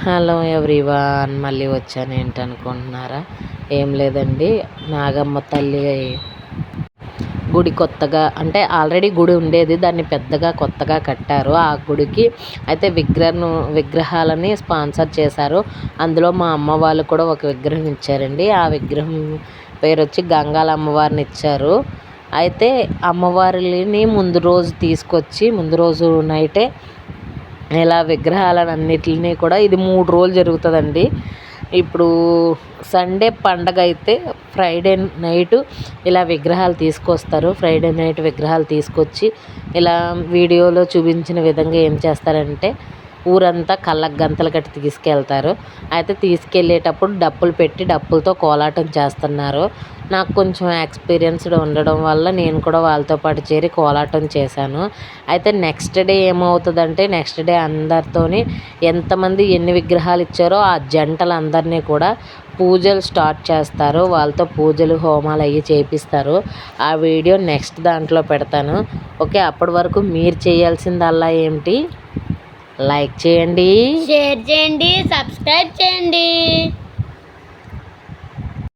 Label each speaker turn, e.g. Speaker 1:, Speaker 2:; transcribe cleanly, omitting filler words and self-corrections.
Speaker 1: Hello everyone, మళ్ళీ వచ్చాను. ఏంటనుకుంటున్నారా? ఏం లేదండి, నాగమ్మ తల్లి గుడి కొత్తగా, అంటే ఆల్రెడీ గుడి ఉండేది, దాన్ని పెద్దగా కొత్తగా కట్టారు. ఆ గుడికి అయితే విగ్రహాలని స్పాన్సర్ చేశారు. అందులో మా అమ్మ వాళ్ళు కూడా ఒక విగ్రహం ఇచ్చారండి. ఆ విగ్రహం పేరు వచ్చి గంగాల అమ్మవారిని ఇచ్చారు. అయితే అమ్మవారిని ముందు రోజు నైటే ఇలా విగ్రహాలన్నిటిని కూడా, ఇది 3 రోజులు జరుగుతుందండి. ఇప్పుడు సండే పండగ అయితే ఫ్రైడే నైట్ ఇలా విగ్రహాలు తీసుకొస్తారు. ఫ్రైడే నైట్ విగ్రహాలు తీసుకొచ్చి ఇలా వీడియోలో చూపించిన విధంగా ఏం చేస్తారంటే ఊరంతా కళ్ళకు గంతలు కట్టి తీసుకెళ్తారు. అయితే తీసుకెళ్ళేటప్పుడు డప్పులు పెట్టి డప్పులతో కోలాటం చేస్తున్నారు. నాకు కొంచెం ఎక్స్పీరియన్స్డ్ ఉండడం వల్ల నేను కూడా వాళ్ళతో పాటు చేరి కోలాటం చేశాను. అయితే నెక్స్ట్ డే ఏమవుతుందంటే, నెక్స్ట్ డే అందరితోని ఎంతమంది ఎన్ని విగ్రహాలు ఇచ్చారో ఆ జంటలందరినీ కూడా పూజలు స్టార్ట్ చేస్తారు. వాళ్ళతో పూజలు హోమాలు అవి చేపిస్తారు. ఆ వీడియో నెక్స్ట్ దాంట్లో పెడతాను. ఓకే, అప్పటి వరకు మీరు చేయాల్సిందల్లా ఏమిటి, లైక్ చేయండి,
Speaker 2: షేర్ చేయండి, సబ్స్క్రైబ్ చేయండి.